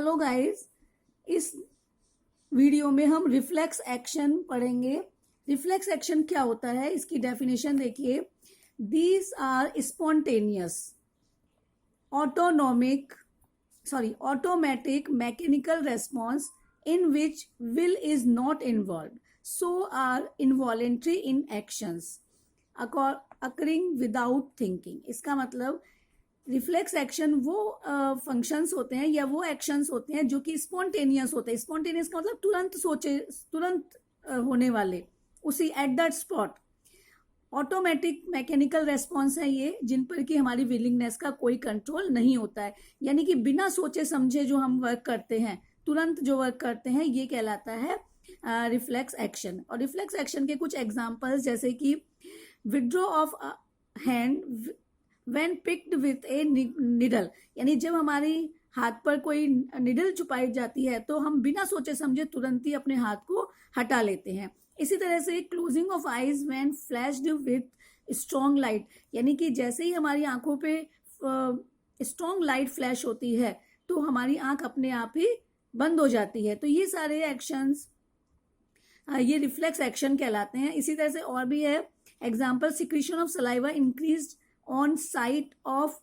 Hello guys, इस video में हम रिफ्लेक्स एक्शन पढ़ेंगे। रिफ्लेक्स एक्शन क्या होता है, इसकी डेफिनेशन देखिए। These are spontaneous automatic mechanical response in which will is not involved, so are involuntary in actions occurring without thinking। इसका मतलब रिफ्लेक्स एक्शन वो फंक्शंस होते हैं या वो एक्शंस होते हैं जो कि स्पॉन्टेनियस होते हैं। स्पॉन्टेनियस का मतलब तुरंत सोचे, तुरंत होने वाले, उसी at that spot. Automatic mechanical response है ये, जिन पर कि हमारी विलिंगनेस का कोई कंट्रोल नहीं होता है, यानी कि बिना सोचे समझे जो हम वर्क करते हैं, तुरंत जो वर्क करते हैं, ये कहलाता है रिफ्लेक्स एक्शन। और रिफ्लेक्स एक्शन के कुछ एग्जांपल्स जैसे कि withdraw of hand when picked with A needle, यानी जब हमारी हाथ पर कोई निडल छुपाई जाती है तो हम बिना सोचे समझे तुरंत ही अपने हाथ को हटा लेते हैं। इसी तरह से closing of eyes when flashed with strong light, यानी कि जैसे ही हमारी आंखों पे स्ट्रॉन्ग लाइट फ्लैश होती है तो हमारी आंख अपने आप ही बंद हो जाती है। तो ये सारे एक्शंस ये रिफ्लेक्स एक्शन कहलाते हैं। इसी तरह से और भी है example, secretion of saliva increased on site of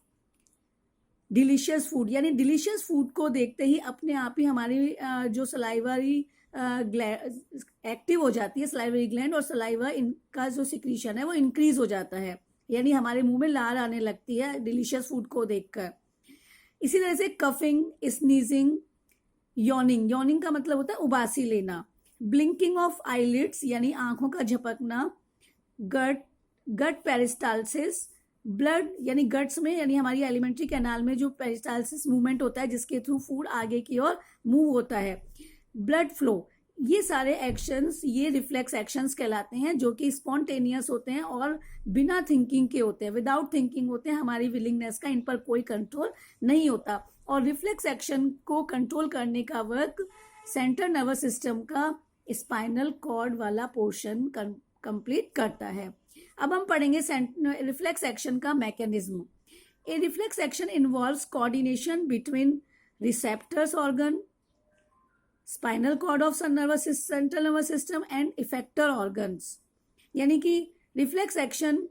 delicious food, यानी डिलीशियस फूड को देखते ही अपने आप ही हमारी जो सलाइवरी एक्टिव हो जाती है, सलाइवरी ग्लैंड, और सलाइवा इनका जो सिक्रीशन है वो इंक्रीज हो जाता है, यानी हमारे मुंह में लार आने लगती है डिलीशियस फूड को देखकर। इसी तरह से कफिंग, स्नीजिंग, यॉनिंग का मतलब होता है उबासी लेना, ब्लिंकिंग ऑफ आईलिड्स यानी आंखों का झपकना, गट पेरिस्टाल्सिस, ब्लड यानी गट्स में यानी हमारी एलिमेंट्री कैनाल में जो पेरिस्टाल्सिस मूवमेंट होता है जिसके थ्रू फूड आगे की ओर मूव होता है, ब्लड फ्लो, ये सारे एक्शंस ये रिफ्लेक्स एक्शंस कहलाते हैं, जो कि स्पॉन्टेनियस होते हैं और बिना थिंकिंग के होते हैं, विदाउट थिंकिंग होते हैं। हमारी विलिंगनेस का इन पर कोई कंट्रोल नहीं होता। और रिफ्लेक्स एक्शन को कंट्रोल करने का वर्क सेंट्रल नर्वस सिस्टम का स्पाइनल कॉर्ड वाला पोर्शन कंप्लीट करता है। अब हम पढ़ेंगे रिफ्लेक्स एक्शन का mechanism. A reflex action involves coordination between receptors organ, spinal cord of central nervous system and effector organs, यानी कि reflex action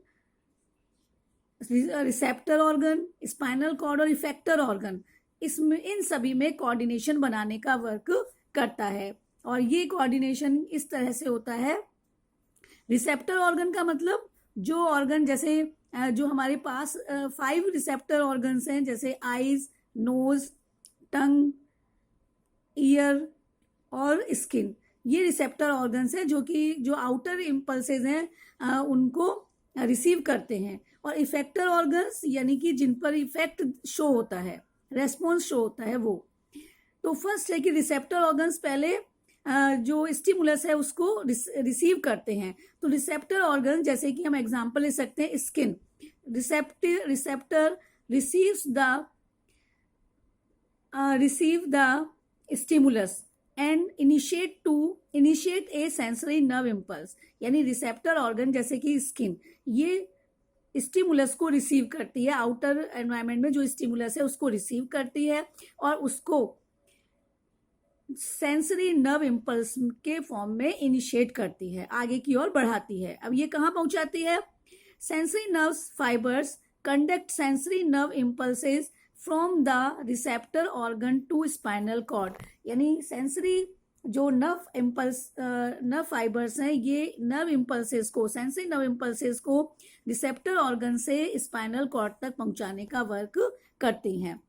receptor organ, spinal cord और इफेक्टर ऑर्गन, इसमें इन सभी में कोऑर्डिनेशन बनाने का वर्क करता है। और ये कोऑर्डिनेशन इस तरह से होता है। रिसेप्टर ऑर्गन का मतलब जो ऑर्गन, जैसे जो हमारे पास 5 रिसेप्टर ऑर्गन्स हैं, जैसे आईज, नोज, टंग, ईयर और स्किन, ये रिसेप्टर ऑर्गन्स हैं जो कि जो आउटर इम्पल्सेस हैं उनको रिसीव करते हैं। और इफेक्टर ऑर्गन्स यानी कि जिन पर इफेक्ट शो होता है, रेस्पॉन्स शो होता है वो। तो फर्स्ट है कि रिसेप्टर ऑर्गन्स पहले जो स्टिमुलस है उसको रिसीव करते हैं। तो रिसेप्टर ऑर्गन जैसे कि हम एग्जांपल ले सकते हैं, skin receptor receive the stimulus and initiate A sensory nerve impulse, यानी रिसेप्टर ऑर्गन जैसे कि स्किन ये स्टिमुलस को रिसीव करती है, आउटर एनवायरनमेंट में जो स्टिमुलस है उसको रिसीव करती है और उसको सेंसरी नर्व इम्पल्स के फॉर्म में इनिशिएट करती है, आगे की ओर बढ़ाती है। अब ये कहाँ पहुंचाती है? Sensory nerve fibres conduct sensory nerve impulses from the receptor organ to spinal cord, यानी सेंसरी जो नर्व फाइबर्स हैं ये नर्व इम्पल्सेस को, सेंसरी नर्व इम्पल्सेस को रिसेप्टर ऑर्गन से स्पाइनल कॉर्ड तक पहुंचाने का वर्क करती हैं।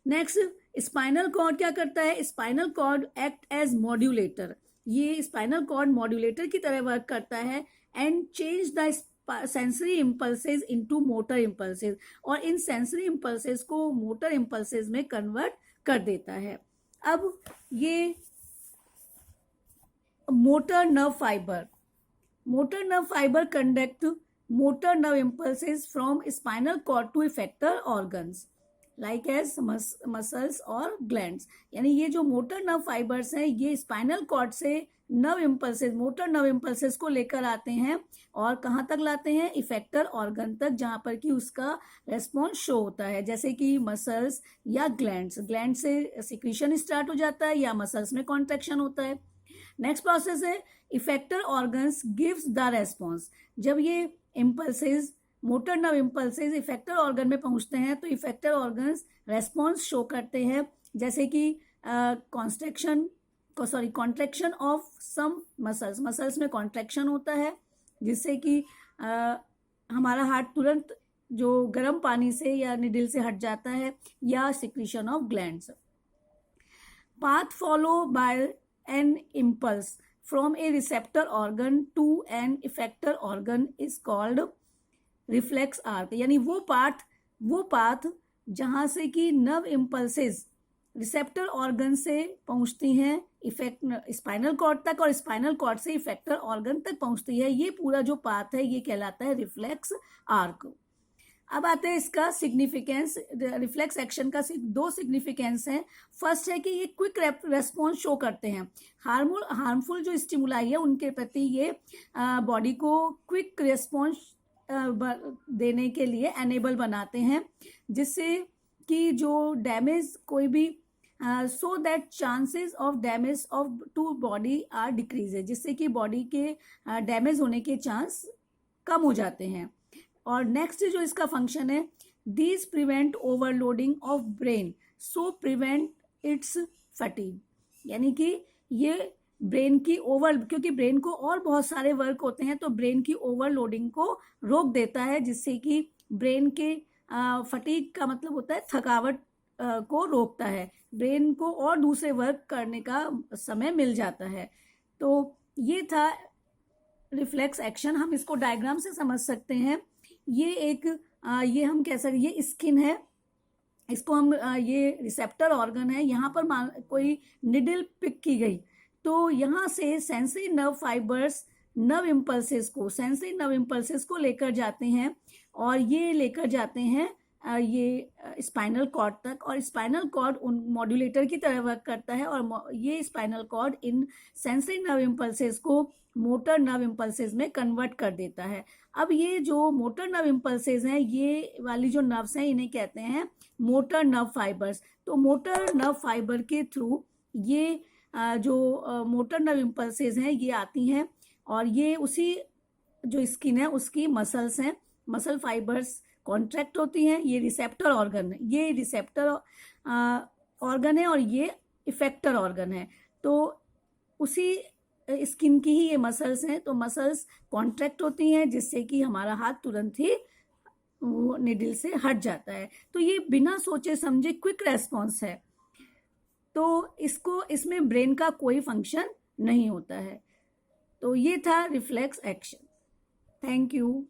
नेक्स्ट, स्पाइनल कॉर्ड क्या करता है? Spinal cord act as modulator, ये स्पाइनल कॉर्ड मॉड्यूलेटर की तरह वर्क करता है and change the sensory impulses into motor impulses, और इन सेंसरी इम्पल्सेस को मोटर इम्पल्सेस में कन्वर्ट कर देता है। अब ये motor nerve fibre conduct motor nerve impulses from spinal cord to effector organs. Like as muscles और ग्लैंड्स। यानी ये जो मोटर नर्व फाइबर्स हैं ये स्पाइनल कॉर्ड से nerve impulses, motor nerve impulses को लेकर आते हैं और कहाँ तक लाते हैं, इफेक्टर ऑर्गन तक, जहाँ पर कि उसका रेस्पॉन्स शो होता है, जैसे कि मसल्स या ग्लैंड्स। ग्लैंड से सिक्रीशन स्टार्ट हो जाता है या मसल्स में कॉन्ट्रैक्शन होता है। नेक्स्ट प्रोसेस है effector organs gives the response. जब ये impulses, motor nerve impulses effector organ में पहुंचते हैं तो इफेक्टर ऑर्गन्स रेस्पॉन्स शो करते हैं, जैसे कि contraction of some muscles, muscles में कॉन्ट्रैक्शन होता है जिससे कि हमारा हार्ट तुरंत जो गर्म पानी से या निडल से हट जाता है, या secretion of glands. Path follow by an impulse from a receptor organ to an effector organ is called reflex arc. यानी वो पाथ जहां से कि नर्व इम्पल्सेस रिसेप्टर ऑर्गन से पहुंचती हैं स्पाइनल कॉर्ड तक और स्पाइनल कॉर्ड से इफेक्टर ऑर्गन तक पहुंचती है, ये पूरा जो पाथ है ये कहलाता है रिफ्लेक्स आर्क। अब आते हैं इसका सिग्निफिकेंस। रिफ्लेक्स एक्शन का दो सिग्निफिकेंस है। फर्स्ट है कि ये क्विक रेस्पॉन्स शो करते हैं, हार्मफुल जो स्टिमुलाई है उनके प्रति ये बॉडी को क्विक रेस्पॉन्स देने के लिए एनेबल बनाते हैं, जिससे कि जो डैमेज कोई भी so that chances of damage of to body are decrease है, जिससे कि बॉडी के डैमेज होने के चांस कम हो जाते हैं। और नेक्स्ट जो इसका फंक्शन है, these prevent overloading of brain so prevent it's fatigue. यानी कि ये ब्रेन की क्योंकि ब्रेन को और बहुत सारे वर्क होते हैं तो ब्रेन की ओवरलोडिंग को रोक देता है, जिससे कि ब्रेन के फटीग का मतलब होता है थकावट को रोकता है, ब्रेन को और दूसरे वर्क करने का समय मिल जाता है। तो ये था रिफ्लेक्स एक्शन। हम इसको डायग्राम से समझ सकते हैं। ये एक ये हम कह सकते, ये स्किन है, इसको हम ये रिसेप्टर ऑर्गन है, यहाँ पर कोई निडल पिक की गई तो यहाँ से sensory nerve fibres nerve impulses को लेकर जाते हैं और ये लेकर जाते हैं ये स्पाइनल कॉर्ड तक, और स्पाइनल कॉर्ड उन मॉड्यूलेटर की तरह वर्क करता है और ये स्पाइनल कॉर्ड इन सेंसरी नर्व इम्पल्सेस को मोटर नर्व इम्पल्सेस में कन्वर्ट कर देता है। अब ये जो मोटर नर्व इम्पल्सेस हैं, ये वाली जो नर्व्स हैं इन्हें कहते हैं मोटर नर्व फाइबर्स। तो मोटर नर्व फाइबर के थ्रू ये जो मोटर नर्व इम्पल्सेस हैं ये आती हैं और ये उसी जो स्किन है उसकी मसल्स हैं, मसल फाइबर्स कॉन्ट्रैक्ट होती हैं। ये रिसेप्टर ऑर्गन है, ये रिसेप्टर ऑर्गन है और ये इफेक्टर ऑर्गन है। तो उसी स्किन की ही ये मसल्स हैं, तो मसल्स कॉन्ट्रैक्ट होती हैं जिससे कि हमारा हाथ तुरंत ही वो निडल से हट जाता है। तो ये बिना सोचे समझे क्विक रेस्पॉन्स है, तो इसमें ब्रेन का कोई फंक्शन नहीं होता है। तो ये था रिफ्लेक्स एक्शन। Thank you.